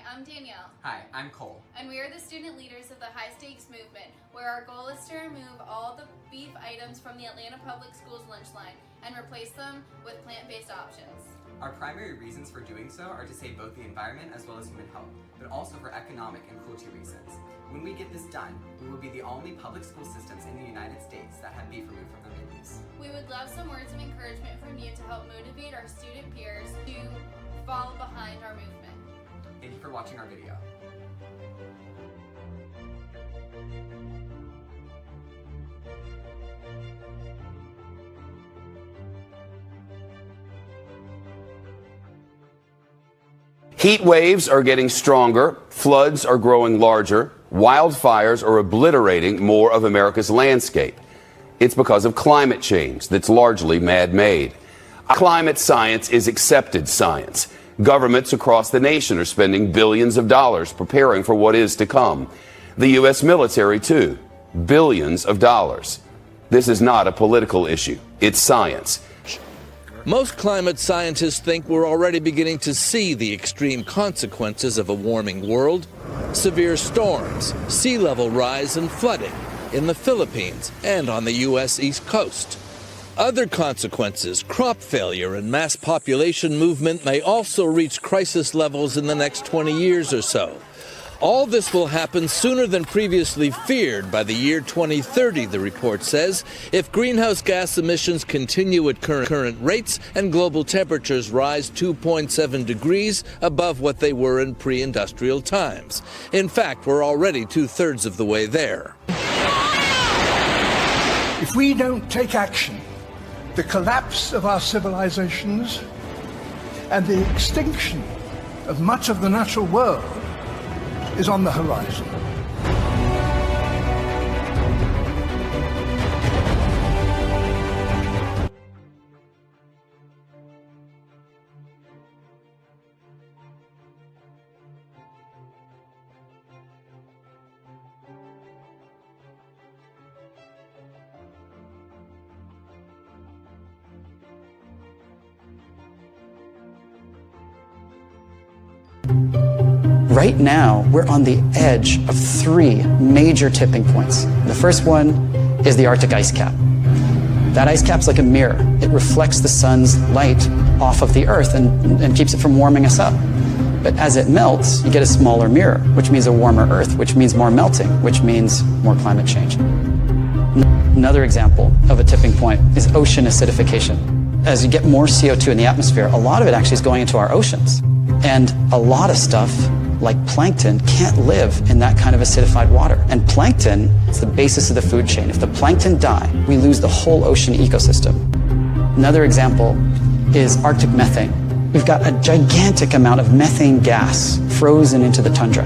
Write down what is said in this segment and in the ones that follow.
I'm Danielle. Hi, I'm Cole. And we are the student leaders of the High Stakes Movement, where our goal is to remove all the beef items from the Atlanta Public Schools lunch line and replace them with plant-based options. Our primary reasons for doing so are to save both the environment as well as human health, but also for economic and cruelty reasons. When we get this done, we will be the only public school systems in the United States that have beef removed from their menus. We would love some words of encouragement from you to help motivate our student peers to follow behind our movement. Thank you for watching our video. Heat waves are getting stronger, floods are growing larger, wildfires are obliterating more of America's landscape. It's because of climate change that's largely man-made. Climate science is accepted science. Governments across the nation are spending billions of dollars preparing for what is to come. The U.S. military, too. Billions of dollars. This is not a political issue. It's science. Most climate scientists think we're already beginning to see the extreme consequences of a warming world. Severe storms, sea level rise and flooding in the Philippines and on the U.S. East Coast. Other consequences, crop failure and mass population movement, may also reach crisis levels in the next 20 years or so. All this will happen sooner than previously feared by the year 2030, the report says, if greenhouse gas emissions continue at current rates and global temperatures rise 2.7 degrees above what they were in pre-industrial times. In fact, we're already 2/3 of the way there. If we don't take action, the collapse of our civilizations and the extinction of much of the natural world is on the horizon. Right now, we're on the edge of 3 major tipping points. The first one is the Arctic ice cap. That ice cap's like a mirror. It reflects the sun's light off of the Earth and keeps it from warming us up. But as it melts, you get a smaller mirror, which means a warmer Earth, which means more melting, which means more climate change. Another example of a tipping point is ocean acidification. As you get more CO2 in the atmosphere, a lot of it actually is going into our oceans. And a lot of stuff, like plankton, can't live in that kind of acidified water. And plankton is the basis of the food chain. If the plankton die, we lose the whole ocean ecosystem. Another example is Arctic methane. We've got a gigantic amount of methane gas frozen into the tundra.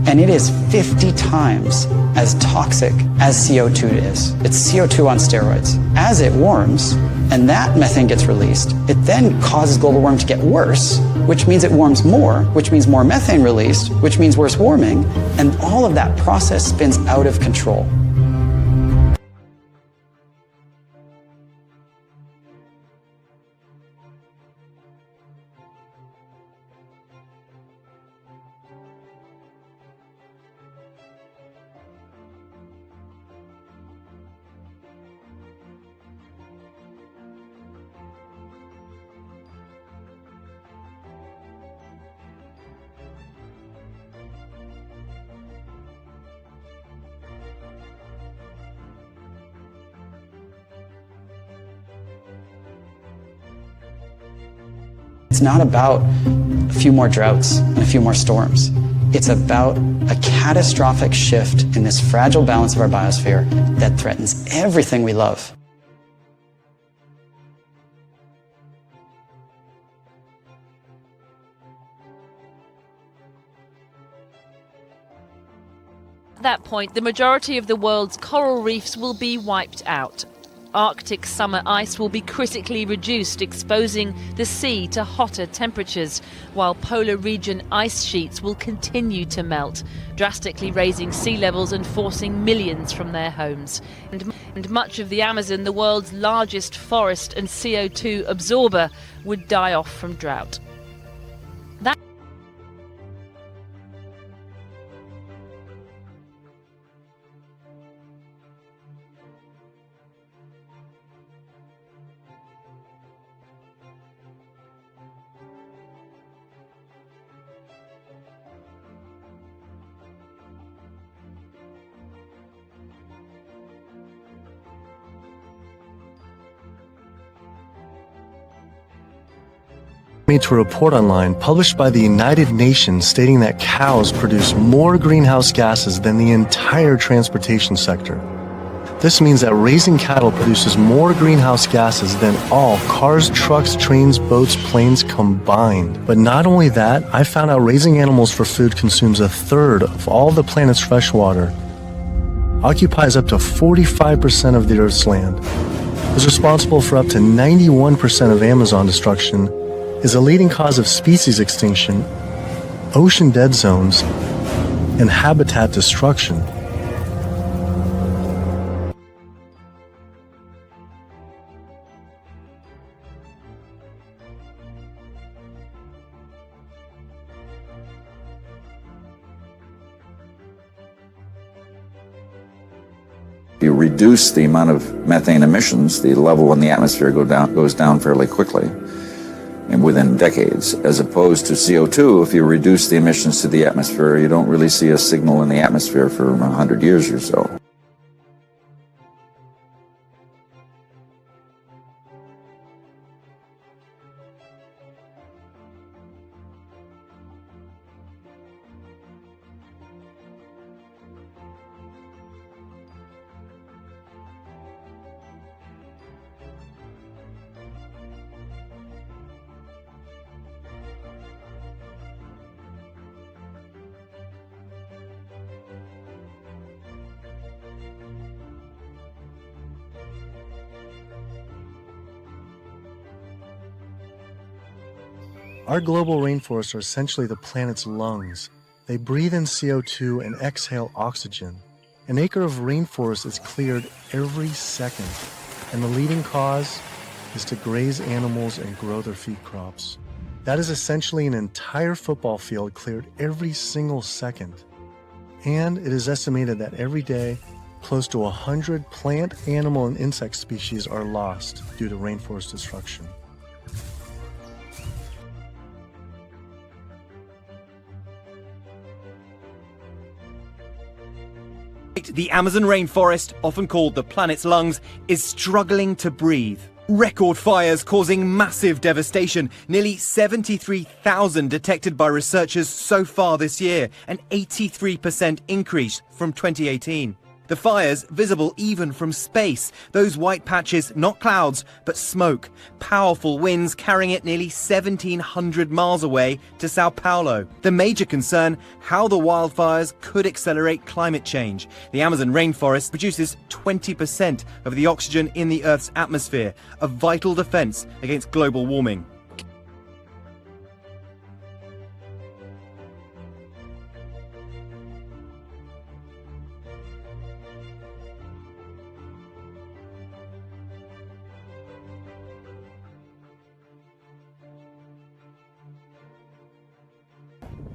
And it is 50 times as toxic as CO2 is. It's CO2 on steroids. As it warms, and that methane gets released, it then causes global warming to get worse, which means it warms more, which means more methane released, which means worse warming, and all of that process spins out of control. It's not about a few more droughts and a few more storms. It's about a catastrophic shift in this fragile balance of our biosphere that threatens everything we love. At that point, the majority of the world's coral reefs will be wiped out. Arctic summer ice will be critically reduced, exposing the sea to hotter temperatures, while polar region ice sheets will continue to melt, drastically raising sea levels and forcing millions from their homes. And much of the Amazon, the world's largest forest and CO2 absorber, would die off from drought. made to a report online published by the United Nations stating that cows produce more greenhouse gases than the entire transportation sector. This means that raising cattle produces more greenhouse gases than all cars, trucks, trains, boats, planes combined. But not only that, I found out raising animals for food consumes a third of all the planet's fresh water, occupies up to 45% of the Earth's land, is responsible for up to 91% of Amazon destruction, is a leading cause of species extinction, ocean dead zones, and habitat destruction. If you reduce the amount of methane emissions, the level in the atmosphere goes down fairly quickly and within decades, as opposed to CO2. If you reduce the emissions to the atmosphere, you don't really see a signal in the atmosphere for 100 years or so. Our global rainforests are essentially the planet's lungs. They breathe in CO2 and exhale oxygen. An acre of rainforest is cleared every second, and the leading cause is to graze animals and grow their feed crops. That is essentially an entire football field cleared every single second. And it is estimated that every day, close to 100 plant, animal, and insect species are lost due to rainforest destruction. The Amazon rainforest, often called the planet's lungs, is struggling to breathe. Record fires causing massive devastation, nearly 73,000 detected by researchers so far this year, an 83% increase from 2018. The fires visible even from space, those white patches not clouds but smoke, powerful winds carrying it nearly 1,700 miles away to Sao Paulo. The major concern, how the wildfires could accelerate climate change. The Amazon rainforest produces 20% of the oxygen in the Earth's atmosphere, a vital defense against global warming.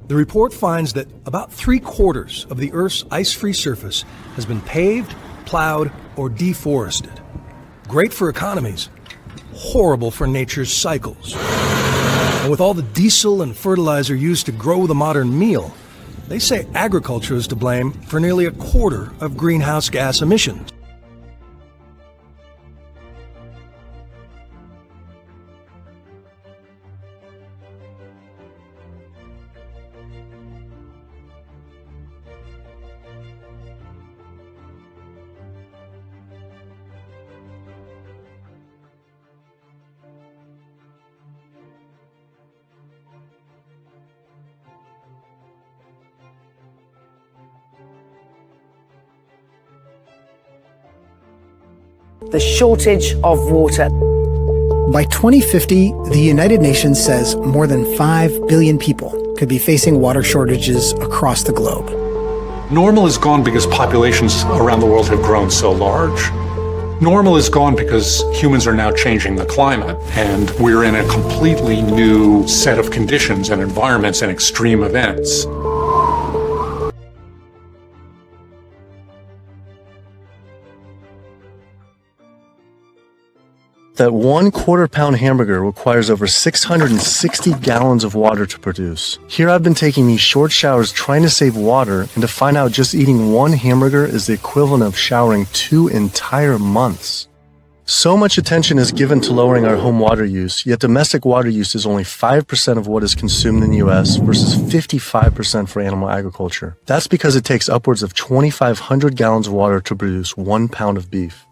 The report finds that about 3/4 of the Earth's ice-free surface has been paved, plowed, or deforested. Great for economies, horrible for nature's cycles. And with all the diesel and fertilizer used to grow the modern meal, they say agriculture is to blame for nearly 1/4 of greenhouse gas emissions. The shortage of water. By 2050, the United Nations says more than 5 billion people could be facing water shortages across the globe. Normal is gone because populations around the world have grown so large. Normal is gone because humans are now changing the climate, and we're in a completely new set of conditions and environments and extreme events. That 1/4 pound hamburger requires over 660 gallons of water to produce. Here I've been taking these short showers trying to save water, and to find out just eating one hamburger is the equivalent of showering 2 entire months. So much attention is given to lowering our home water use, yet domestic water use is only 5% of what is consumed in the U.S. versus 55% for animal agriculture. That's because it takes upwards of 2,500 gallons of water to produce 1 pound of beef.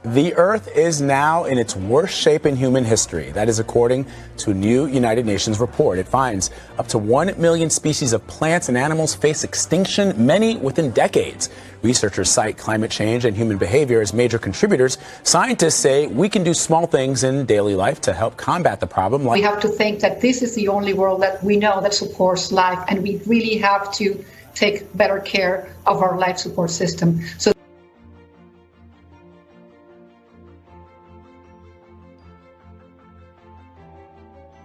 The Earth is now in its worst shape in human history. That is according to a new United Nations report. It finds up to 1 million species of plants and animals face extinction, many within decades. Researchers cite climate change and human behavior as major contributors. Scientists say we can do small things in daily life to help combat the problem. We have to think that this is the only world that we know that supports life, and we really have to take better care of our life support system. So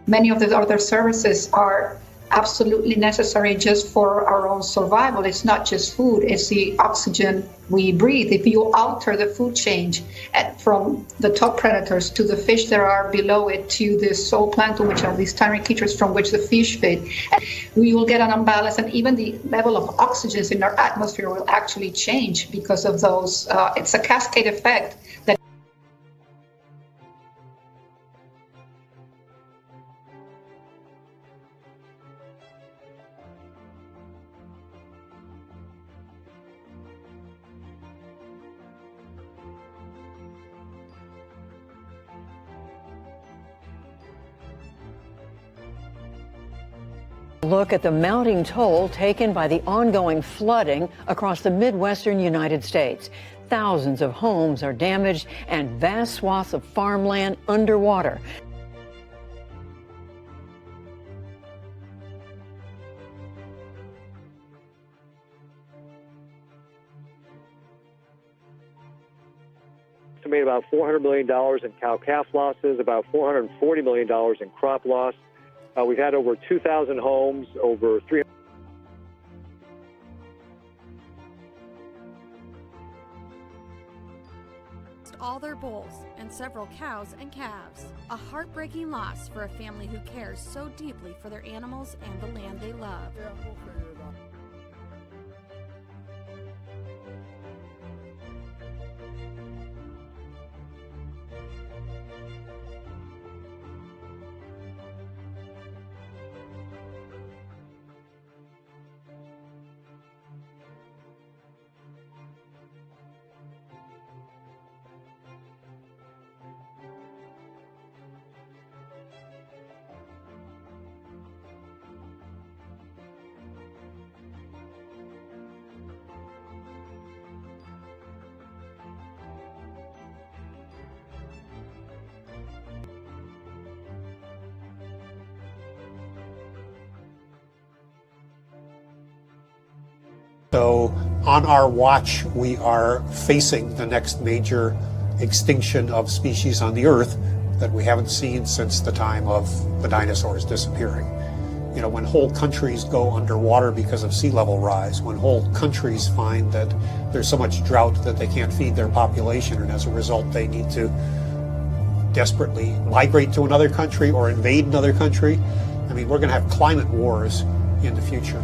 many of the other services are absolutely necessary just for our own survival. It's not just food, it's the oxygen we breathe. If you alter the food chain from the top predators to the fish that are below it to the zooplankton, which are these tiny creatures from which the fish feed, we will get an imbalance, and even the level of oxygen in our atmosphere will actually change because of those. It's a cascade effect that Look at the mounting toll taken by the ongoing flooding across the Midwestern United States. Thousands of homes are damaged and vast swaths of farmland underwater. Estimate about $400 million in cow-calf losses, about $440 million in crop loss. We've had over 2,000 homes, over 300. All their bulls and several cows and calves. A heartbreaking loss for a family who cares so deeply for their animals and the land they love. So on our watch, we are facing the next major extinction of species on the Earth that we haven't seen since the time of the dinosaurs disappearing. You know, when whole countries go underwater because of sea level rise, when whole countries find that there's so much drought that they can't feed their population, and as a result they need to desperately migrate to another country or invade another country. I mean, we're going to have climate wars in the future.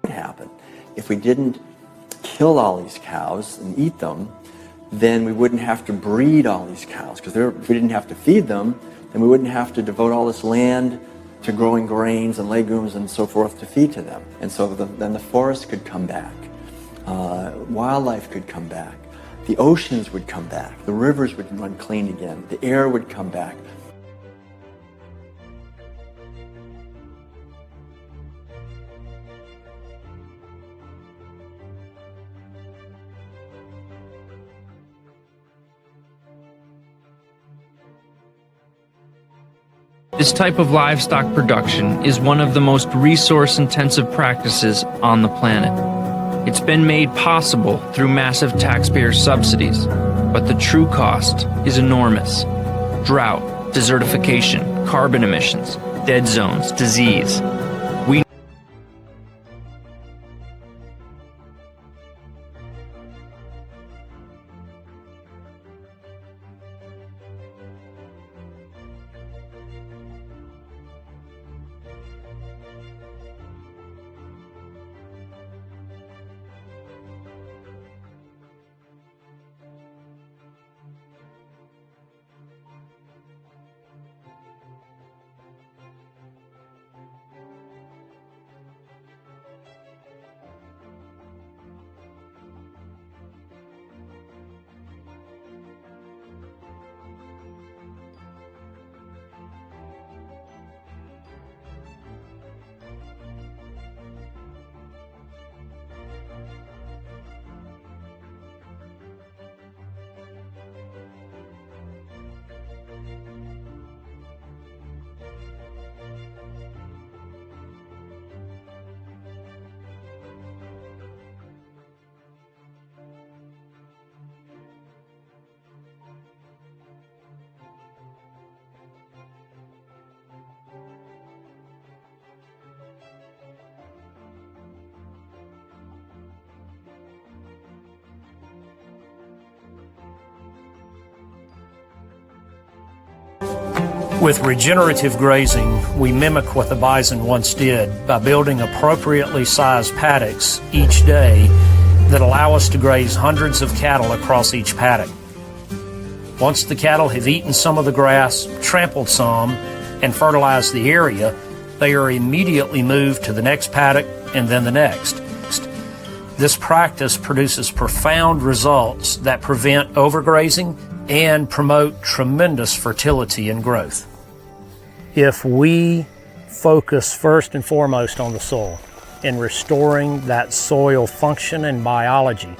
Happen. If we didn't kill all these cows and eat them, then we wouldn't have to breed all these cows, because if we didn't have to feed them, then we wouldn't have to devote all this land to growing grains and legumes and so forth to feed to them. And so then the forest could come back, wildlife could come back, the oceans would come back, the rivers would run clean again, the air would come back. This type of livestock production is one of the most resource-intensive practices on the planet. It's been made possible through massive taxpayer subsidies, but the true cost is enormous. Drought, desertification, carbon emissions, dead zones, disease. With regenerative grazing, we mimic what the bison once did by building appropriately sized paddocks each day that allow us to graze hundreds of cattle across each paddock. Once the cattle have eaten some of the grass, trampled some, and fertilized the area, they are immediately moved to the next paddock and then the next. This practice produces profound results that prevent overgrazing and promote tremendous fertility and growth. If we focus first and foremost on the soil and restoring that soil function and biology,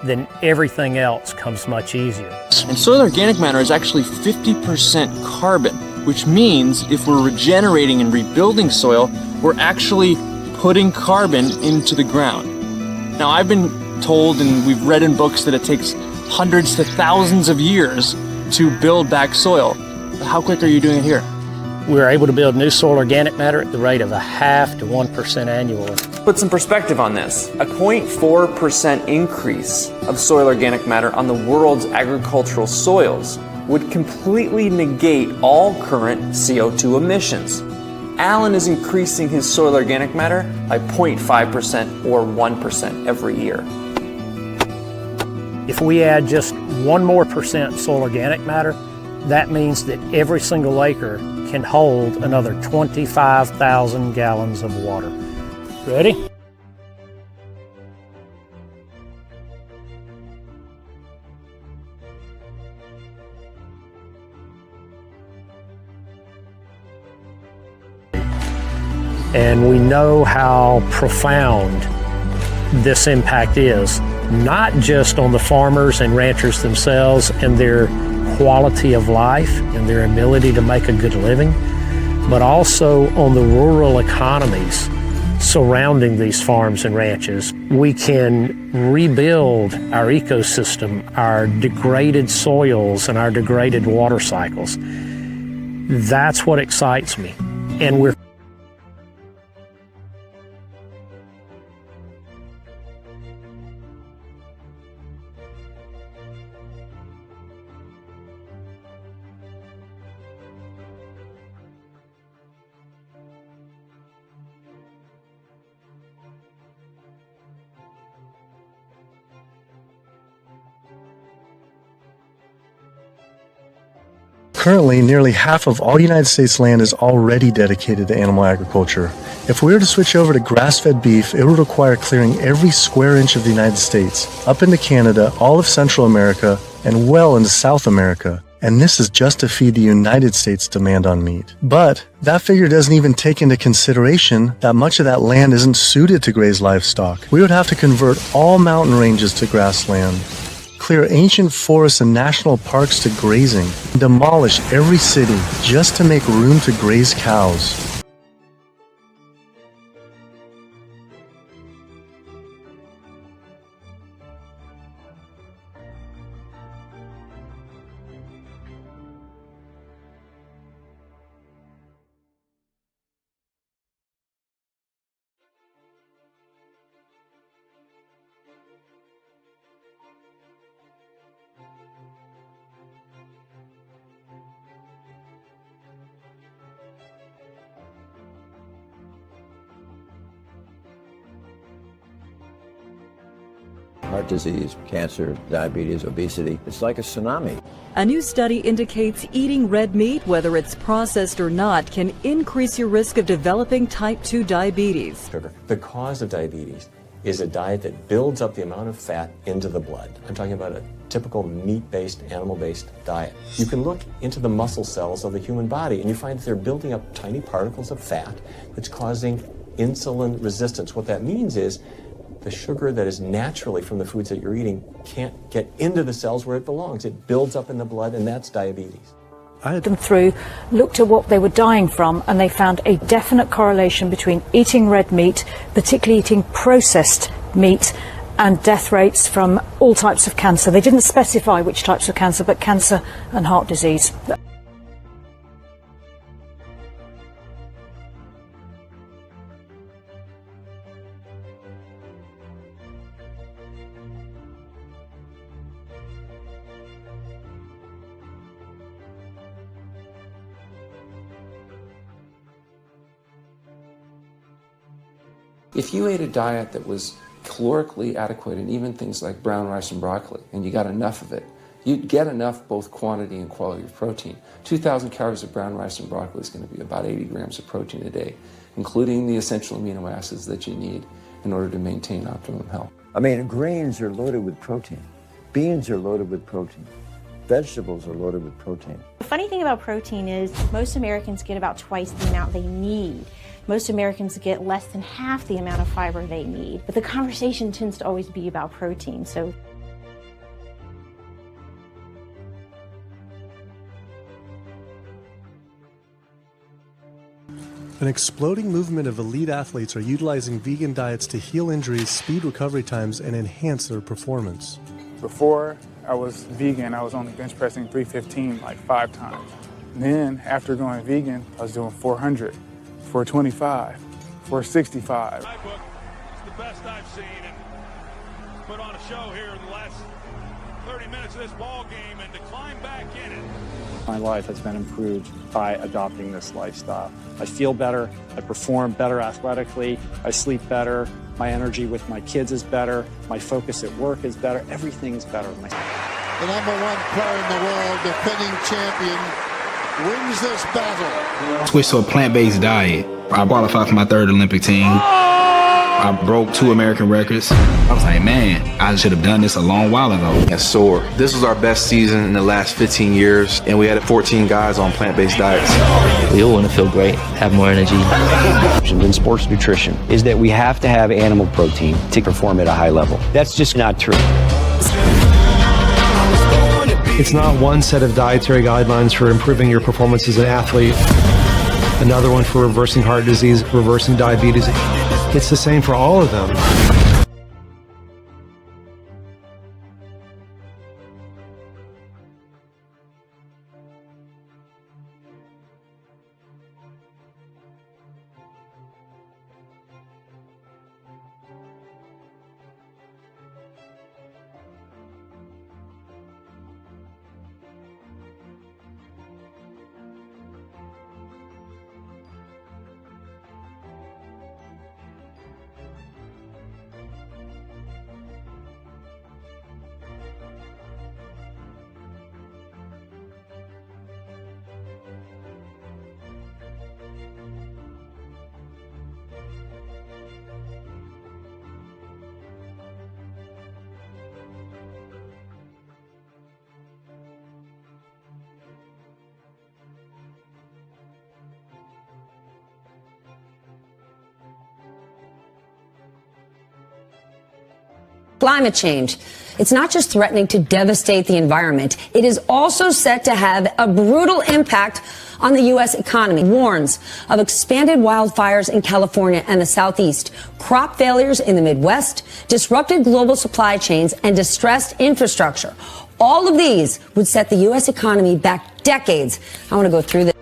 then everything else comes much easier. And soil organic matter is actually 50% carbon, which means if we're regenerating and rebuilding soil, we're actually putting carbon into the ground. Now, I've been told and we've read in books that it takes hundreds to thousands of years to build back soil. How quick are you doing it here? We're able to build new soil organic matter at the rate of 0.5% to 1% annually. Put some perspective on this. A 0.4% increase of soil organic matter on the world's agricultural soils would completely negate all current CO2 emissions. Alan is increasing his soil organic matter by 0.5% or 1% every year. If we add just 1 more percent soil organic matter, that means that every single acre can hold another 25,000 gallons of water. Ready? And we know how profound this impact is, not just on the farmers and ranchers themselves and their quality of life and their ability to make a good living, but also on the rural economies surrounding these farms and ranches. We can rebuild our ecosystem, our degraded soils and our degraded water cycles. That's what excites me. And we're Currently, nearly half of all United States land is already dedicated to animal agriculture. If we were to switch over to grass-fed beef, it would require clearing every square inch of the United States, up into Canada, all of Central America, and well into South America. And this is just to feed the United States' demand on meat. But that figure doesn't even take into consideration that much of that land isn't suited to graze livestock. We would have to convert all mountain ranges to grassland, clear ancient forests and national parks to grazing, and demolish every city just to make room to graze cows. Heart disease, cancer, diabetes, obesity. It's like a tsunami. A new study indicates eating red meat, whether it's processed or not, can increase your risk of developing type 2 diabetes. The cause of diabetes is a diet that builds up the amount of fat into the blood. I'm talking about a typical meat-based, animal-based diet. You can look into the muscle cells of the human body and you find that they're building up tiny particles of fat that's causing insulin resistance. What that means is the sugar that is naturally from the foods that you're eating can't get into the cells where it belongs. It builds up in the blood, and that's diabetes. Them through, looked at what they were dying from, and they found a definite correlation between eating red meat, particularly eating processed meat, and death rates from all types of cancer. They didn't specify which types of cancer, but cancer and heart disease. If you ate a diet that was calorically adequate, and even things like brown rice and broccoli, and you got enough of it, you'd get enough both quantity and quality of protein. 2,000 calories of brown rice and broccoli is going to be about 80 grams of protein a day, including the essential amino acids that you need in order to maintain optimum health. I mean, grains are loaded with protein. Beans are loaded with protein. Vegetables are loaded with protein. The funny thing about protein is most Americans get about twice the amount they need. Most Americans get less than half the amount of fiber they need. But the conversation tends to always be about protein. So An exploding movement of elite athletes are utilizing vegan diets to heal injuries, speed recovery times, and enhance their performance. Before I was vegan, I was only bench pressing 315 like 5 times. Then after going vegan, I was doing 400, 425, 465. My book is the best I've seen, and put on a show here in the last 30 minutes of this ball game, and to climb back in it. My life has been improved by adopting this lifestyle. I feel better, I perform better athletically, I sleep better, my energy with my kids is better, my focus at work is better, everything's better. The #1 player in the world, defending champion, wins this battle. Switched to a plant-based diet. I qualified for my 3rd Olympic team. I broke 2 American records. I was like, man, I should have done this a long while ago. And SOAR. This was our best season in the last 15 years, and we had 14 guys on plant-based diets. We all want to feel great, have more energy. In sports nutrition is that we have to have animal protein to perform at a high level. That's just not true. It's not one set of dietary guidelines for improving your performance as an athlete, another one for reversing heart disease, reversing diabetes. It's the same for all of them. Climate change. It's not just threatening to devastate the environment. It is also set to have a brutal impact on the U.S. economy. Warns of expanded wildfires in California and the Southeast, crop failures in the Midwest, disrupted global supply chains, and distressed infrastructure. All of these would set the U.S. economy back decades. I want to go through this.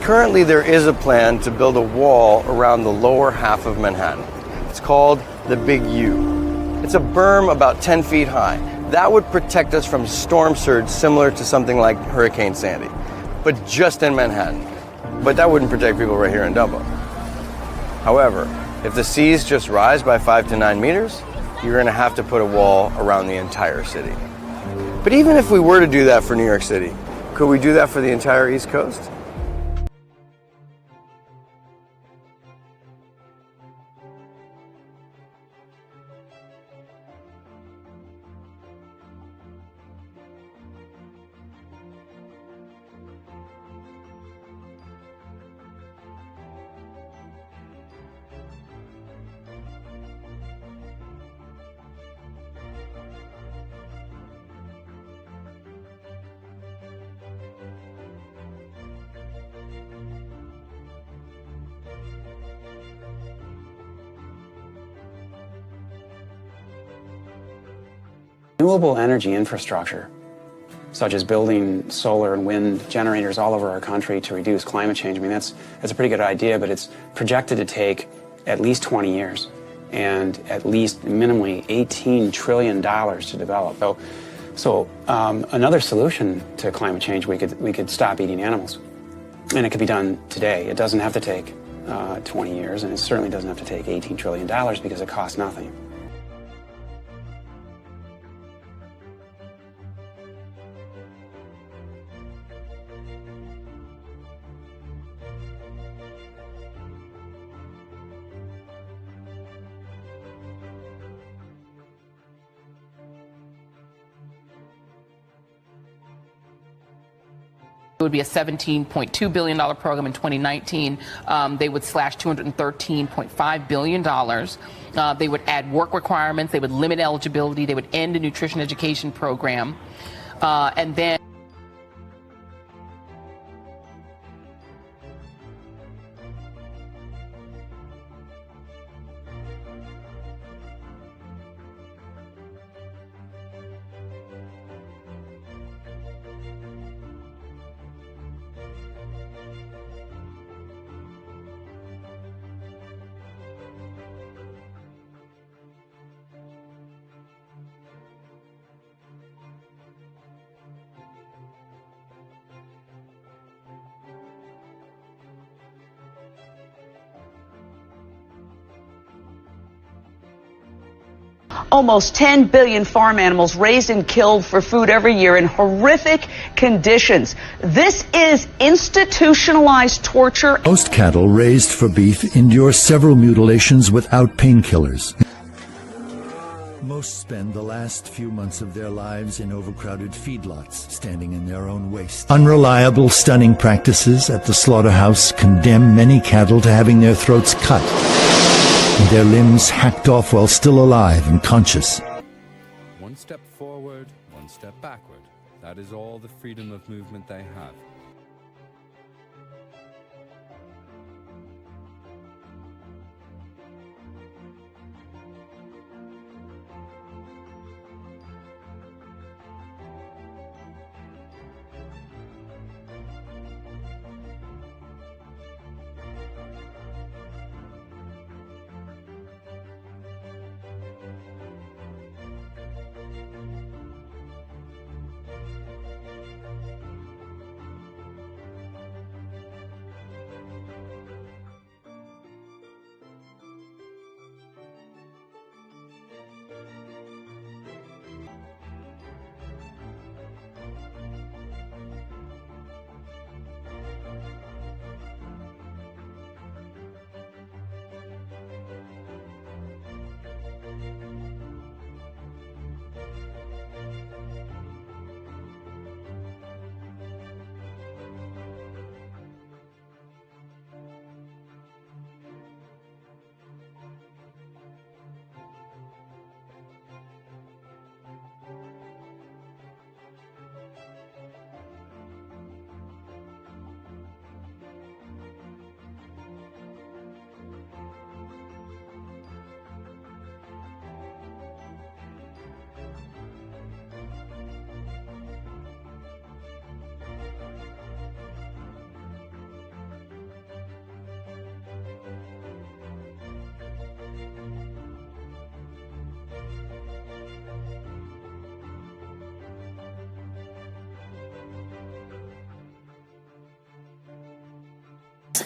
Currently, there is a plan to build a wall around the lower half of Manhattan. It's called the Big U. It's a berm about 10 feet high. That would protect us from storm surge similar to something like Hurricane Sandy, but just in Manhattan. But that wouldn't protect people right here in Dumbo. However, if the seas just rise by 5 to 9 meters, you're going to have to put a wall around the entire city. But even if we were to do that for New York City, could we do that for the entire East Coast? Renewable energy infrastructure, such as building solar and wind generators all over our country to reduce climate change, I mean, that's a pretty good idea, but it's projected to take at least 20 years and at least minimally $18 trillion to develop. So another solution to climate change, we could stop eating animals. And it could be done today. It doesn't have to take 20 years, and it certainly doesn't have to take $18 trillion because it costs nothing. It would be a $17.2 billion program in 2019. They would slash $213.5 billion. They would add work requirements. They would limit eligibility. They would end a nutrition education program. And then Almost 10 billion farm animals raised and killed for food every year in horrific conditions. This is institutionalized torture. Most cattle raised for beef endure several mutilations without painkillers. Most spend the last few months of their lives in overcrowded feedlots, standing in their own waste. Unreliable, stunning practices at the slaughterhouse condemn many cattle to having their throats cut and their limbs hacked off while still alive and conscious. One step forward, one step backward. That that is all the freedom of movement they have.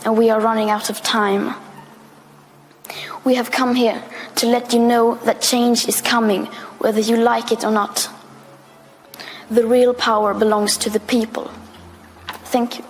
And we are running out of time. We have come here to let you know that change is coming, whether you like it or not. The real power belongs to the people. Thank you.